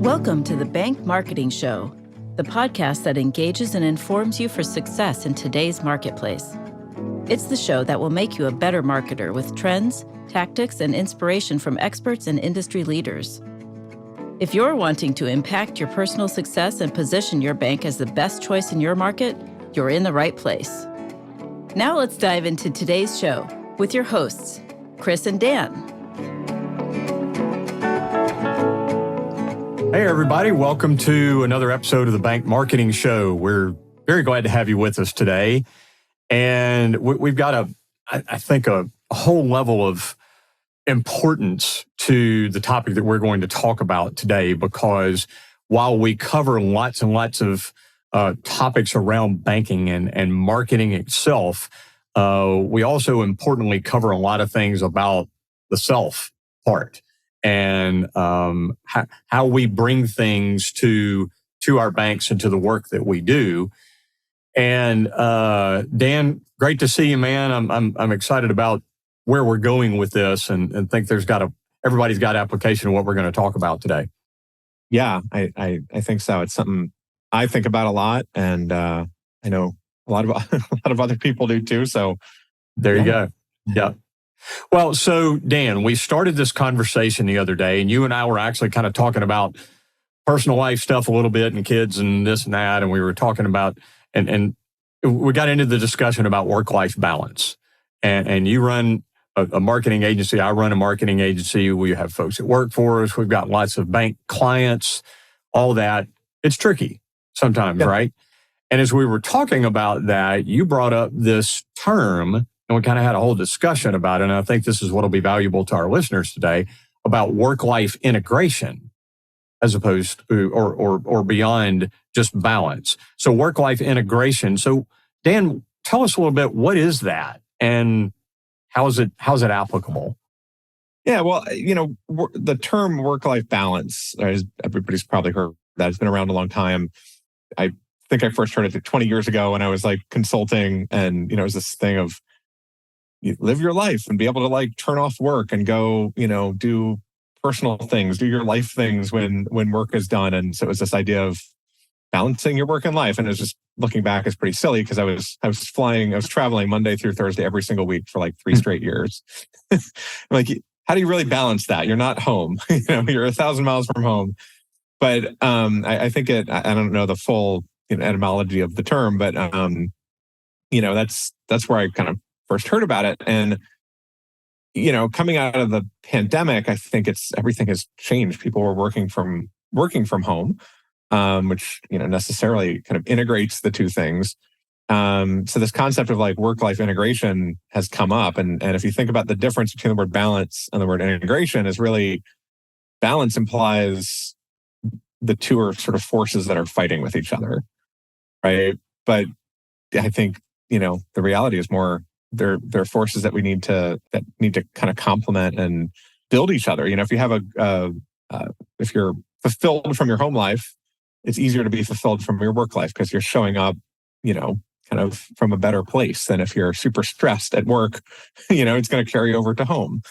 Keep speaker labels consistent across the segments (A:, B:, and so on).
A: Welcome to the Bank Marketing Show, the podcast that engages and informs you for success in today's marketplace. It's the show that will make you a better marketer with trends, tactics, and inspiration from experts and industry leaders. If you're wanting to impact your personal success and position your bank as the best choice in your market, you're in the right place. Now let's dive into today's show with your hosts, Chris and Dan.
B: Hey, everybody. Welcome to another episode of the Bank Marketing Show. We're very glad to have you with us today. And we've got I think a whole level of importance to the topic that we're going to talk about today, because while we cover lots and lots of topics around banking and marketing itself, we also importantly cover a lot of things about the self part. And how we bring things to our banks and to the work that we do. And Dan, great to see you, man. I'm excited about where we're going with this, and think everybody's got application of what we're going to talk about today.
C: Yeah, I think so. It's something I think about a lot, and I know a lot of other people do too. So
B: there you go. Yeah. Well, so Dan, we started this conversation the other day, and you and I were actually kind of talking about personal life stuff a little bit and kids and this and that. And we were talking about, and we got into the discussion about work-life balance. And you run a marketing agency. I run a marketing agency. We have folks that work for us. We've got lots of bank clients, all that. It's tricky sometimes, yeah. Right? And as we were talking about that, you brought up this term, and we kind of had a whole discussion about it. And I think this is what will be valuable to our listeners today about work-life integration, as opposed to, or beyond just balance. So work-life integration. So Dan, tell us a little bit, what is that and how's it applicable?
C: Yeah, well, the term work-life balance, everybody's probably heard that. It's been around a long time. I think I first heard it 20 years ago when I was like consulting, and, it was this thing of, you live your life and be able to like turn off work and go, do personal things, do your life things when work is done. And so it was this idea of balancing your work and life. And it was just, looking back, is pretty silly because I was traveling Monday through Thursday every single week for like 3 straight years. Like, how do you really balance that? You're not home, you're 1,000 miles from home. But I think I don't know the full etymology of the term, but that's where I kind of first heard about it. And, coming out of the pandemic, I think everything has changed. People were working from home, which, necessarily kind of integrates the two things. So this concept of like work-life integration has come up. And if you think about the difference between the word balance and the word integration, is really balance implies the two are sort of forces that are fighting with each other. Right. But I think, the reality is more, they're forces that need to kind of complement and build each other. If you have if you're fulfilled from your home life, it's easier to be fulfilled from your work life because you're showing up, kind of from a better place than if you're super stressed at work, it's going to carry over to home.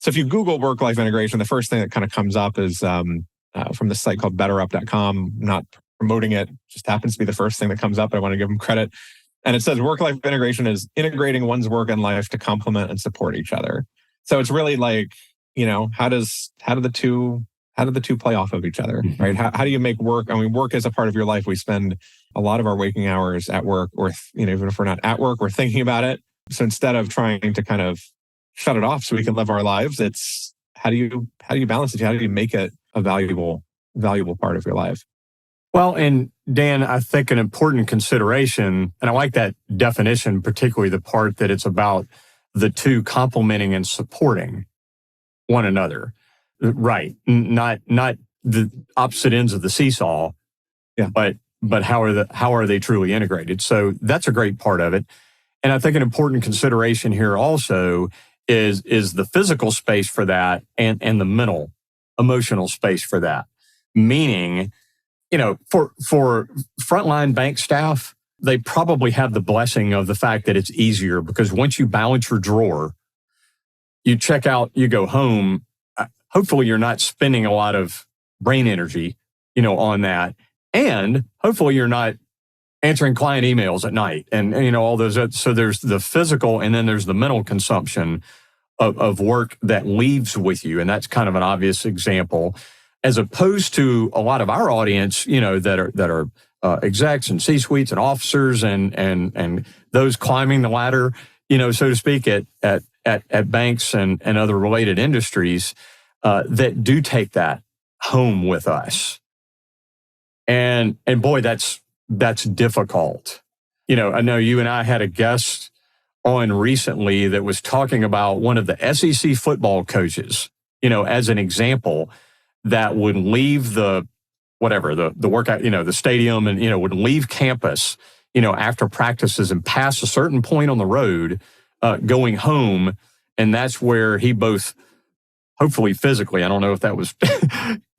C: So if you Google work-life integration, the first thing that kind of comes up is from this site called betterup.com. Not promoting it, just happens to be the first thing that comes up. I want to give them credit. And it says work-life integration is integrating one's work and life to complement and support each other. So it's really like, how do the two play off of each other, right? How do you make work? I mean, work is a part of your life. We spend a lot of our waking hours at work, or, even if we're not at work, we're thinking about it. So instead of trying to kind of shut it off so we can live our lives, it's how do you balance it? How do you make it a valuable part of your life?
B: Well, and Dan, I think an important consideration, and I like that definition, particularly the part that it's about the two complementing and supporting one another. Right. Not the opposite ends of the seesaw,
C: yeah.
B: But how are they truly integrated? So that's a great part of it. And I think an important consideration here also is the physical space for that and the mental, emotional space for that. Meaning, for frontline bank staff, they probably have the blessing of the fact that it's easier because once you balance your drawer, you check out, you go home. Hopefully you're not spending a lot of brain energy on that. And hopefully you're not answering client emails at night and all those. So there's the physical and then there's the mental consumption of work that leaves with you. And that's kind of an obvious example, as opposed to a lot of our audience, that are execs and C-suites and officers and those climbing the ladder, so to speak, at banks and other related industries that do take that home with us. And boy, that's difficult. I know you and I had a guest on recently that was talking about one of the SEC football coaches, as an example, that would leave the workout, the stadium and, would leave campus, after practices and pass a certain point on the road, going home. And that's where he both, hopefully physically, I don't know if that was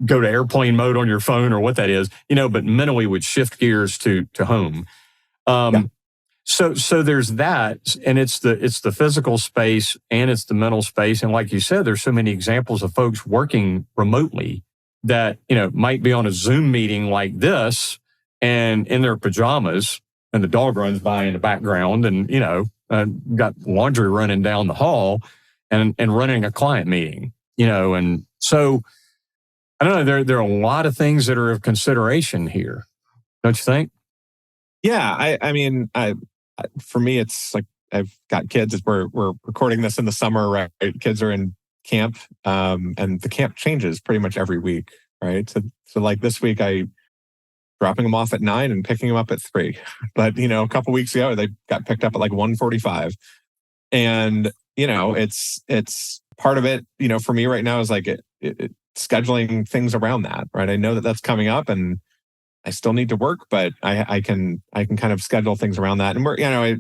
B: go to airplane mode on your phone or what that is, but mentally would shift gears to home. Yeah. So there's that, and it's the physical space and it's the mental space. And like you said, there's so many examples of folks working remotely that, might be on a Zoom meeting like this and in their pajamas, and the dog runs by in the background and, got laundry running down the hall and running a client meeting, and so I don't know, there are a lot of things that are of consideration here. Don't you think?
C: Yeah. I mean, for me, it's like I've got kids. We're recording this in the summer, right? Kids are in camp, and the camp changes pretty much every week, right? So like this week, I dropping them off at 9 and picking them up at 3. But a couple weeks ago, they got picked up at like 1:45, and it's part of it. For me right now is like scheduling things around that, right? I know that that's coming up, and I still need to work, but I can kind of schedule things around that. And we're,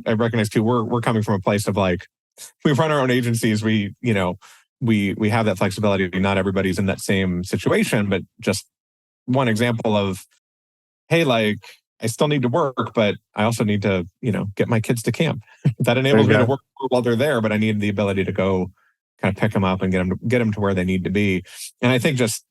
C: I recognize too, we're coming from a place of like, we run our own agencies. We have that flexibility. Not everybody's in that same situation, but just one example of, hey, like I still need to work, but I also need to, get my kids to camp. That enables me to work while they're there, but I need the ability to go kind of pick them up and get them to where they need to be. And I think just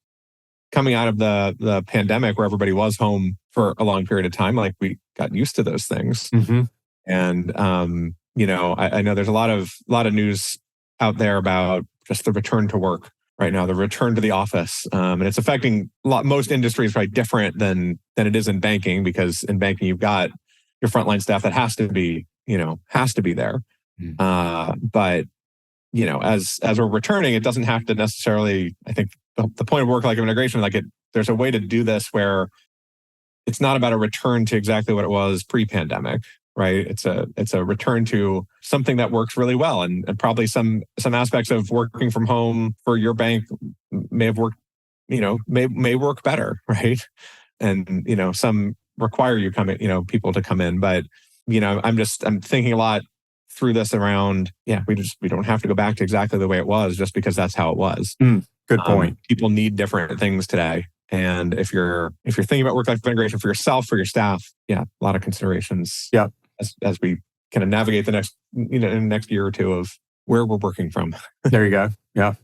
C: coming out of the pandemic where everybody was home for a long period of time, like we got used to those things. Mm-hmm. And, I know there's a lot of news out there about just the return to work right now, the return to the office. And it's affecting most industries, right? Different than it is in banking, because in banking, you've got your frontline staff that has to be there. Mm-hmm. But, as we're returning, it doesn't have to necessarily, I think, the point of work-life integration, there's a way to do this where it's not about a return to exactly what it was pre-pandemic, right? It's a return to something that works really well, and probably some aspects of working from home for your bank may have worked, may work better, right? And some require people to come in, but I'm thinking a lot through this around, we don't have to go back to exactly the way it was just because that's how it was.
B: Good point.
C: People need different things today. And if you're thinking about work-life integration for yourself, for your staff, a lot of considerations.
B: Yeah.
C: As we kind of navigate the next, in the next year or two of where we're working from.
B: There you go. Yeah.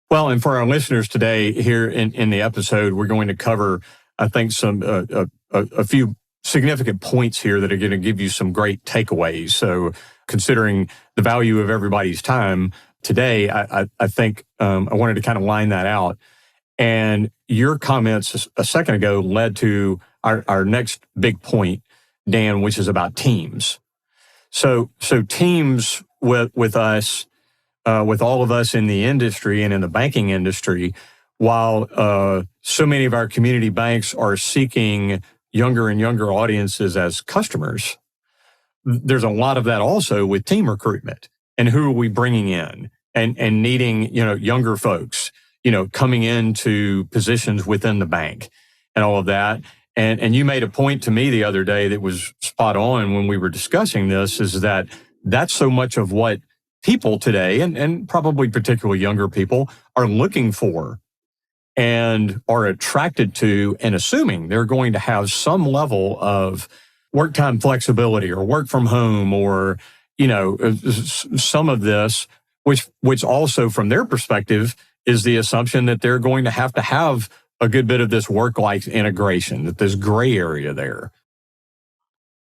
B: Well, and for our listeners today here in the episode, we're going to cover, I think, some a few significant points here that are going to give you some great takeaways. So considering the value of everybody's time today, I think I wanted to kind of line that out. And your comments a second ago led to our next big point, Dan, which is about teams. So teams with us, with all of us in the industry and in the banking industry, while so many of our community banks are seeking younger and younger audiences as customers, there's a lot of that also with team recruitment. And who are we bringing in and needing, younger folks, coming into positions within the bank and all of that. And you made a point to me the other day that was spot on when we were discussing this, is that that's so much of what people today, and probably particularly younger people, are looking for and are attracted to, and assuming they're going to have some level of work time flexibility or work from home, or, some of this, which also from their perspective is the assumption that they're going to have a good bit of this work-life integration, that there's gray area there.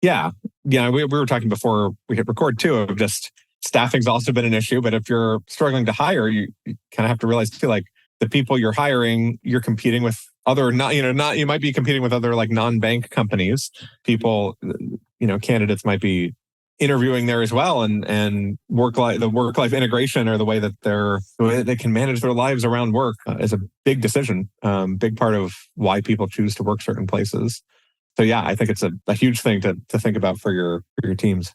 C: Yeah. Yeah. We were talking before we hit record too, of just staffing's also been an issue. But if you're struggling to hire, you kind of have to realize too, like the people you're hiring, you're competing with other you might be competing with other like non-bank companies. People, candidates might be interviewing there as well, and the work-life integration, or the way that they can manage their lives around work is a big decision, big part of why people choose to work certain places. So yeah, I think it's a huge thing to think about for your teams.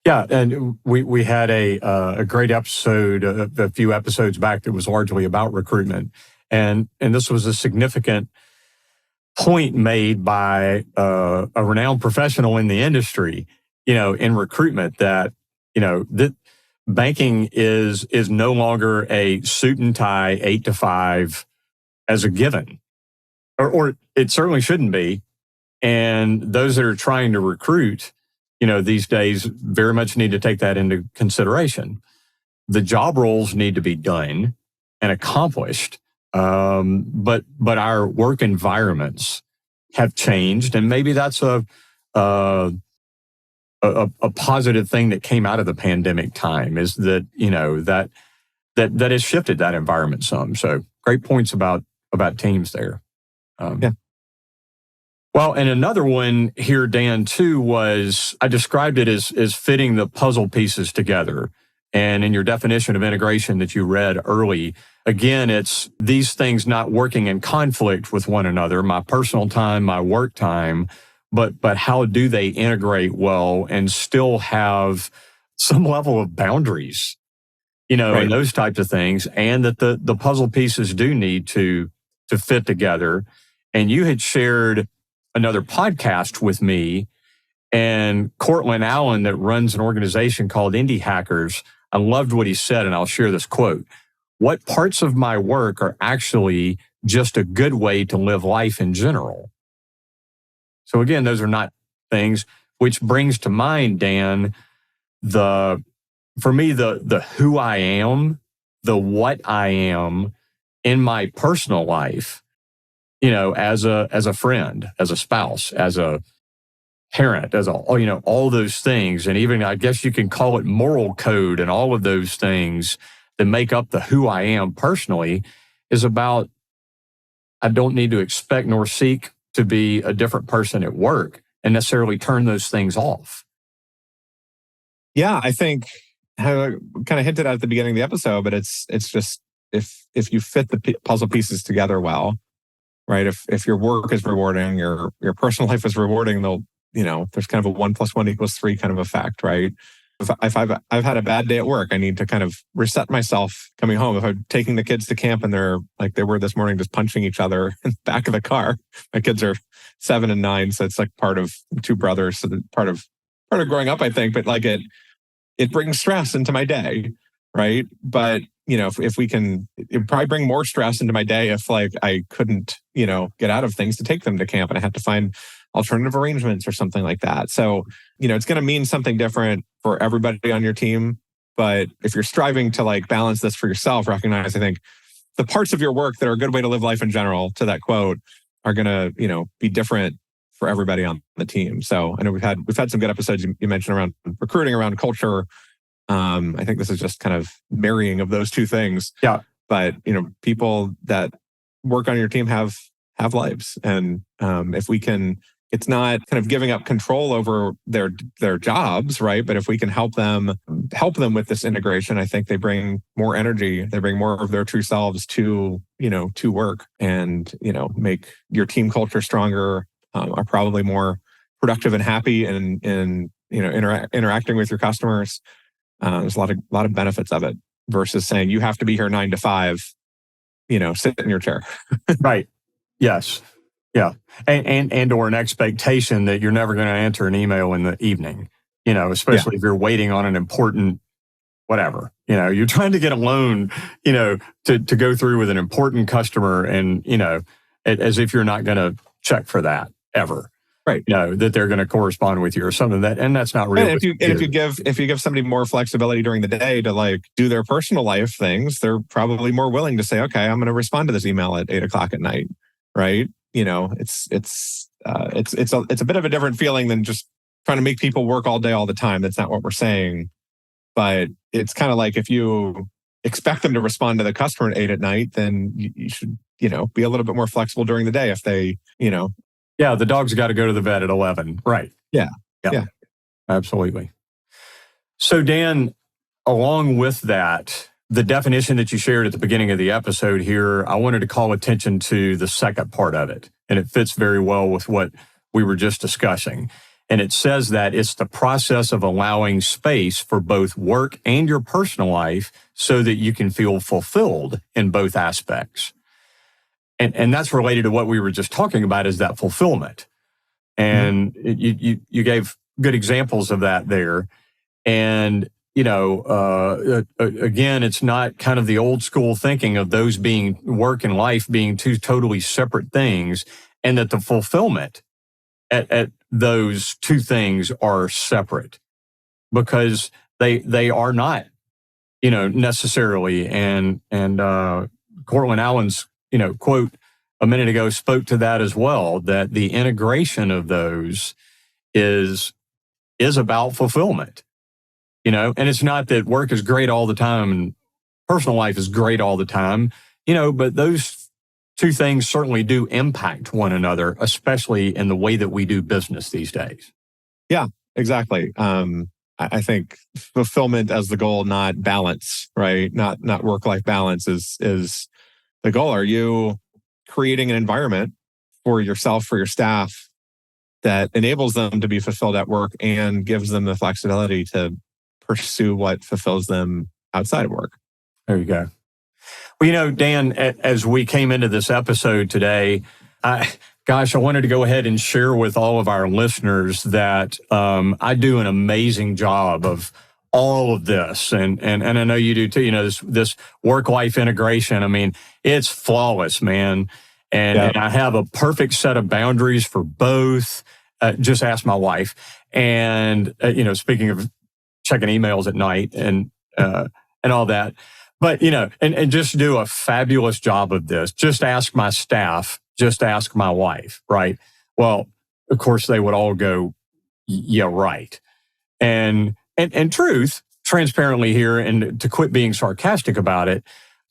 B: Yeah, and we had a great episode a few episodes back that was largely about recruitment, and this was a significant point made by a renowned professional in the industry, in recruitment, that that banking is no longer a suit and tie 8 to 5 as a given, or it certainly shouldn't be. And those that are trying to recruit, these days very much need to take that into consideration. The job roles need to be done and accomplished, but our work environments have changed, and maybe that's a positive thing that came out of the pandemic time, is that that has shifted that environment some. So great points about teams there.
C: Yeah.
B: Well, and another one here, Dan, too, was I described it as fitting the puzzle pieces together. And in your definition of integration that you read early, again, it's these things not working in conflict with one another, my personal time, my work time, but how do they integrate well and still have some level of boundaries,
C: Right.
B: and those types of things, and that the puzzle pieces do need to fit together. And you had shared another podcast with me and Cortland Allen that runs an organization called Indie Hackers. I loved what he said, and I'll share this quote. "What parts of my work are actually just a good way to live life in general?" So again, those are not things, which brings to mind, Dan, for me, the who I am, the what I am in my personal life, as a friend, as a spouse, as a parent, as all those things. And even, I guess you can call it moral code, and all of those things that make up the who I am personally is about, I don't need to expect nor seek to be a different person at work and necessarily turn those things off.
C: Yeah, I think I kind of hinted at the beginning of the episode, but it's just if you fit the puzzle pieces together well, right? If your work is rewarding, your personal life is rewarding, there's kind of a 1 + 1 = 3 kind of effect, right? If I've had a bad day at work, I need to kind of reset myself coming home. If I'm taking the kids to camp and they're like they were this morning, just punching each other in the back of the car. My kids are 7 and 9, so it's like part of 2 brothers, so part of growing up, I think. But like it brings stress into my day, right? But if we can, it'd probably bring more stress into my day if like I couldn't, get out of things to take them to camp, and I had to find alternative arrangements or something like that. So, it's going to mean something different for everybody on your team. But if you're striving to like balance this for yourself, recognize, I think, the parts of your work that are a good way to live life in general, to that quote, are going to, be different for everybody on the team. So I know we've had some good episodes you mentioned around recruiting, around culture. I think this is just kind of marrying of those two things.
B: Yeah.
C: But people that work on your team have lives, and if we can, it's not kind of giving up control over their jobs, right? But if we can help them with this integration, I think they bring more energy, they bring more of their true selves to work, and make your team culture stronger, are probably more productive and happy, and interacting with your customers. There's a lot of benefits of it, versus saying you have to be here 9 to 5, sit in your chair.
B: Right. Yes. Yeah. And or an expectation that you're never going to answer an email in the evening, especially if you're waiting on an important whatever. You're trying to get a loan, to go through with an important customer, and, as if you're not going to check for that ever.
C: Right.
B: That they're going to correspond with you or something, and that's not real.
C: And if you give somebody more flexibility during the day to like do their personal life things, they're probably more willing to say, okay, I'm going to respond to this email at 8 o'clock at night. right? It's a bit of a different feeling than just trying to make people work all day, all the time. That's not what we're saying. But it's kind of like if you expect them to respond to the customer at 8 at night, then you should, be a little bit more flexible during the day if they,
B: Yeah, the dog's got to go to the vet at 11. Right.
C: Yeah.
B: Yeah.
C: Yeah.
B: Absolutely. So, Dan, along with that, the definition that you shared at the beginning of the episode here, I wanted to call attention to the second part of it. And it fits very well with what we were just discussing. And it says that it's the process of allowing space for both work and your personal life so that you can feel fulfilled in both aspects. And that's related to what we were just talking about, is that fulfillment. And you gave good examples of that there. And, again, it's not kind of the old school thinking of those being work and life being two totally separate things, and that the fulfillment at those two things are separate, because they are not, necessarily. And Cortland Allen's, quote a minute ago spoke to that as well, that the integration of those is about fulfillment, and it's not that work is great all the time and personal life is great all the time, but those two things certainly do impact one another, especially in the way that we do business these days.
C: Yeah, exactly. I think fulfillment as the goal, not balance, right? Not work-life balance is the goal. Are you creating an environment for yourself, for your staff, that enables them to be fulfilled at work and gives them the flexibility to pursue what fulfills them outside of work?
B: There you go. Well, Dan, as we came into this episode today, I wanted to go ahead and share with all of our listeners that I do an amazing job of all of this. And I know you do too, this work-life integration. I mean, it's flawless, man. And I have a perfect set of boundaries for both. Just ask my wife. And, speaking of checking emails at night and all that, but, and just do a fabulous job of this. Just ask my staff, just ask my wife, right? Well, of course, they would all go, yeah, right. And truth, transparently here, and to quit being sarcastic about it,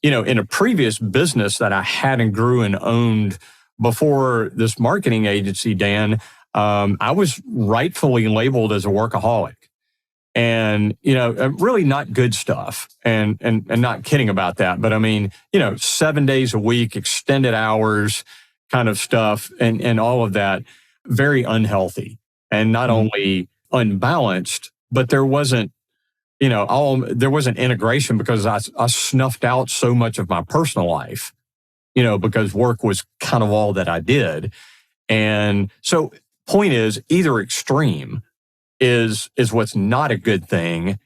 B: in a previous business that I had and grew and owned before this marketing agency, Dan, I was rightfully labeled as a workaholic. And, really not good stuff, and not kidding about that. But I mean, 7 days a week, extended hours kind of stuff, and all of that, very unhealthy and not only unbalanced, but there wasn't, there wasn't integration, because I snuffed out so much of my personal life, because work was kind of all that I did. And so point is, either extreme is what's not a good thing.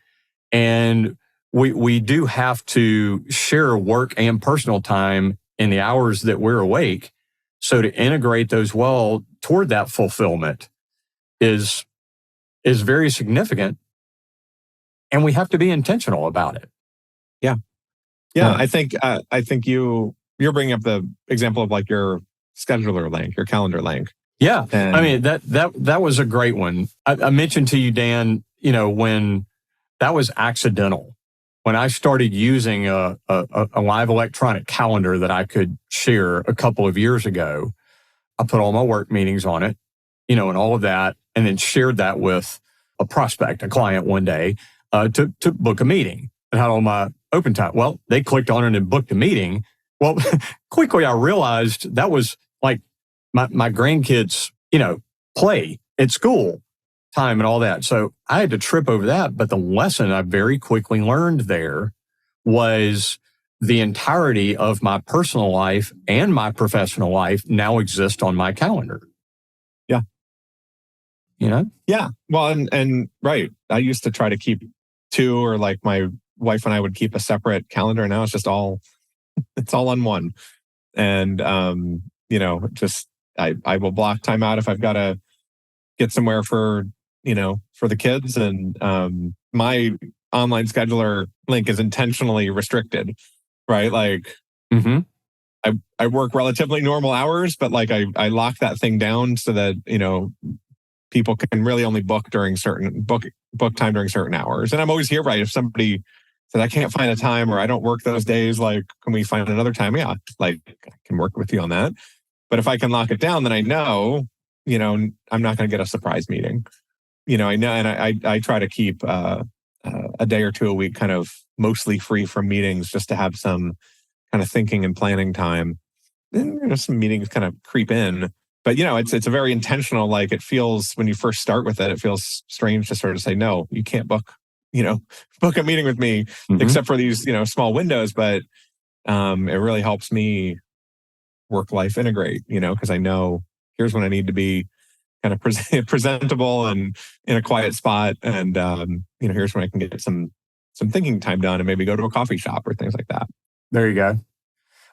B: And we do have to share work and personal time in the hours that we're awake. So to integrate those well toward that fulfillment is very significant. And we have to be intentional about it.
C: Yeah. Yeah. I think you're bringing up the example of like your scheduler link, your calendar link.
B: Yeah. I mean, that was a great one. I mentioned to you, Dan, when that was accidental. When I started using a live electronic calendar that I could share a couple of years ago, I put all my work meetings on it, and all of that, and then shared that with a prospect, a client one day, to book a meeting, and had all my open time. Well, they clicked on it and booked a meeting. Well, quickly I realized that was like my grandkids, play at school time and all that. So I had to trip over that. But the lesson I very quickly learned there was the entirety of my personal life and my professional life now exist on my calendar.
C: Yeah.
B: Yeah.
C: Well, and right. I used to try to keep two, or like my wife and I would keep a separate calendar. Now it's just it's all on one. And, I will block time out if I've got to get somewhere for the kids. And my online scheduler link is intentionally restricted, right? Like, I work relatively normal hours, but like I lock that thing down so that, people can really only book time during certain hours. And I'm always here, right? If somebody says I can't find a time or I don't work those days, like, can we find another time? Yeah, like I can work with you on that. But if I can lock it down, then I know, I'm not going to get a surprise meeting. I know, and I try to keep a day or two a week kind of mostly free from meetings just to have some kind of thinking and planning time. And, some meetings kind of creep in. But, it's a very intentional, like it feels when you first start with it, it feels strange to sort of say, no, you can't book a meeting with me except for these, small windows. But it really helps me work life integrate, because I know here's when I need to be kind of presentable and in a quiet spot. And, here's when I can get some thinking time done and maybe go to a coffee shop or things like that.
B: There you go.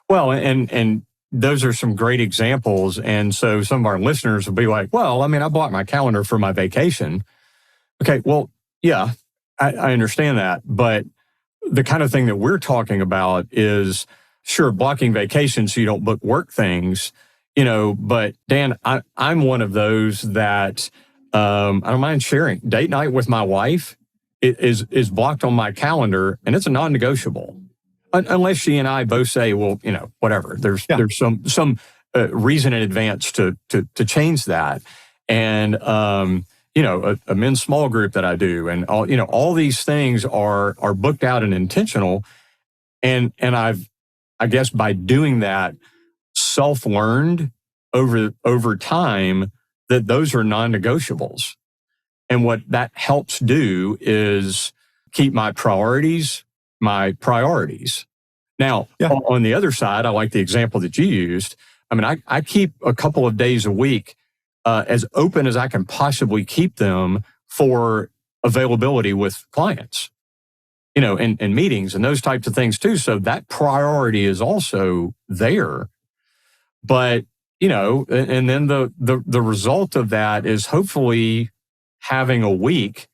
B: Well, and those are some great examples. And so some of our listeners will be like, well, I mean, I bought my calendar for my vacation. Okay, well, yeah, I understand that. But the kind of thing that we're talking about is, sure, blocking vacation so you don't book work things, but Dan, I'm one of those that I don't mind sharing. Date night with my wife is blocked on my calendar, and it's a non-negotiable. Unless she and I both say, well, whatever. There's some reason in advance to change that, and a men's small group that I do, and all these things are booked out and intentional, and I guess by doing that, self-learned over time that those are non-negotiables, and what that helps do is keep my priorities. Now, on the other side, I like the example that you used. I mean, I keep a couple of days a week as open as I can possibly keep them for availability with clients, and meetings and those types of things too. So that priority is also there. But, and then the result of that is hopefully having a week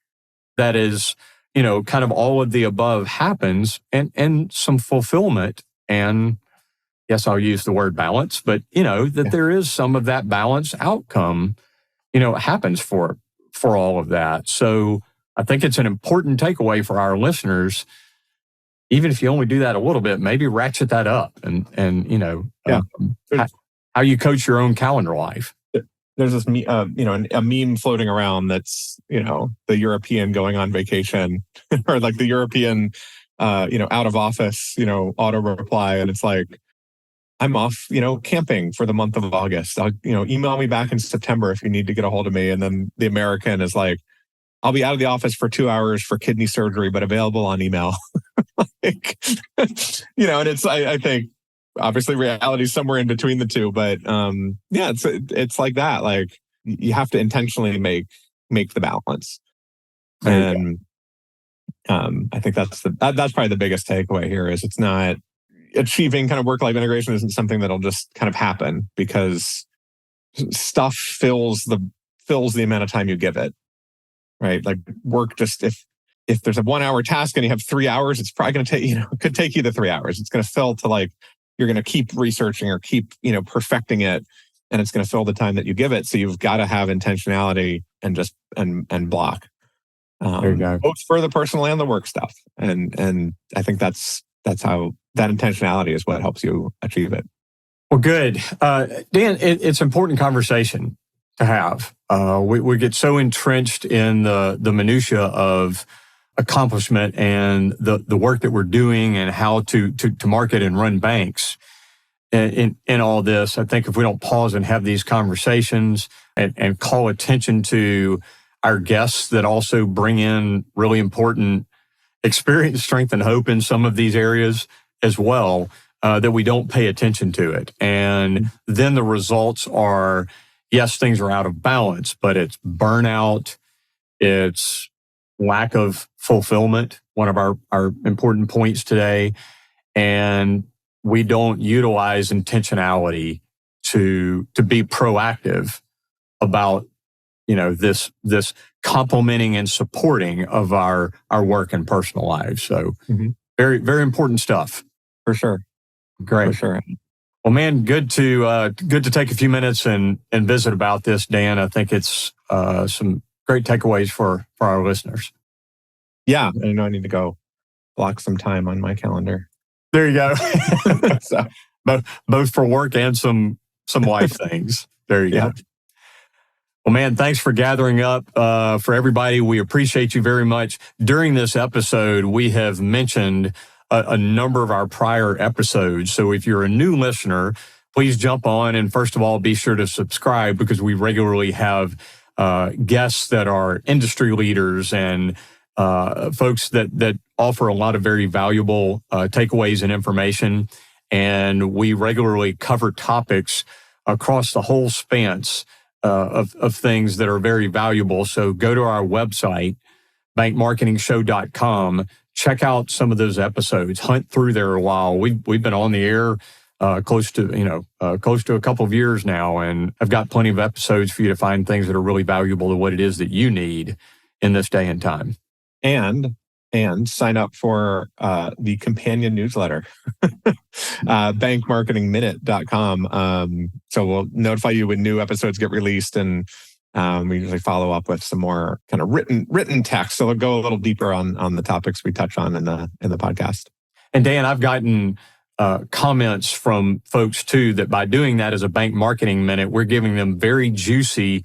B: that is, kind of all of the above happens and some fulfillment. And yes, I'll use the word balance, but, that there is some of that balance outcome, happens for all of that. So I think it's an important takeaway for our listeners. Even if you only do that a little bit, maybe ratchet that up and how you coach your own calendar life.
C: There's this, a meme floating around that's, the European going on vacation or like the European, out of office, auto reply. And it's like, I'm off, camping for the month of August. Email me back in September if you need to get a hold of me. And then the American is like, I'll be out of the office for 2 hours for kidney surgery, but available on email. And it's, I think, obviously reality is somewhere in between the two, but it's like that. Like you have to intentionally make the balance. And I think that's probably the biggest takeaway here is it's not achieving kind of work-life integration isn't something that'll just kind of happen because stuff fills the amount of time you give it, right? Like work just if there's a 1 hour task and you have 3 hours, it's probably going to take, it could take you the 3 hours. It's going to fill to like, you're going to keep researching or keep, perfecting it. And it's going to fill the time that you give it. So you've got to have intentionality and just, and block.
B: There you go.
C: Both for the personal and the work stuff. And I think that's how that intentionality is what helps you achieve it.
B: Well, good. Dan, it's an important conversation to have. We get so entrenched in the minutia of accomplishment and the work that we're doing and how to market and run banks in all this. I think if we don't pause and have these conversations and call attention to our guests that also bring in really important experience, strength, and hope in some of these areas as well, that we don't pay attention to it. And then the results are, yes, things are out of balance, but it's burnout, it's lack of fulfillment, one of our important points today. And we don't utilize intentionality to be proactive about, this complementing and supporting of our work and personal lives. So very, very important stuff.
C: For sure.
B: Great.
C: For sure.
B: Well, man, good to take a few minutes and visit about this, Dan. I think it's some great takeaways for our listeners.
C: Yeah, I know I need to go block some time on my calendar.
B: There you go.
C: So
B: both for work and some life things. There you go. Well, man, thanks for gathering up. For everybody, we appreciate you very much. During this episode, we have mentioned a number of our prior episodes. So if you're a new listener, please jump on and first of all, be sure to subscribe because we regularly have guests that are industry leaders and folks that offer a lot of very valuable takeaways and information. And we regularly cover topics across the whole span of things that are very valuable. So go to our website, bankmarketingshow.com. Check out some of those episodes. Hunt through there a while. We've been on the air close to a couple of years now, and I've got plenty of episodes for you to find things that are really valuable to what it is that you need in this day and time.
C: And sign up for the companion newsletter, bankmarketingminute.com. So we'll notify you when new episodes get released, and we usually follow up with some more kind of written text. So we'll go a little deeper on the topics we touch on in the podcast.
B: And Dan, I've gotten comments from folks too that by doing that as a Bank Marketing Minute, we're giving them very juicy,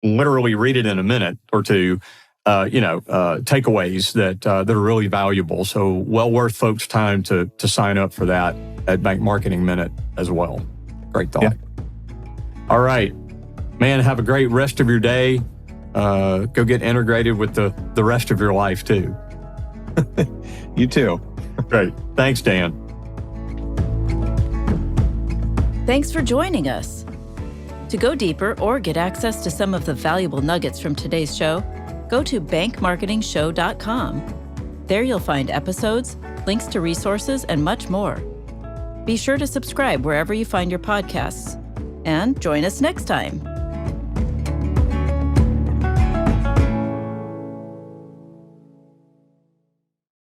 B: literally read it in a minute or two, takeaways that are really valuable. So well worth folks' time to sign up for that at Bank Marketing Minute as well. Great thought. Yeah. All right, man, have a great rest of your day. Go get integrated with the rest of your life too.
C: You too.
B: Great. Thanks, Dan.
A: Thanks for joining us. To go deeper or get access to some of the valuable nuggets from today's show, go to bankmarketingshow.com. There you'll find episodes, links to resources, and much more. Be sure to subscribe wherever you find your podcasts. And join us next time.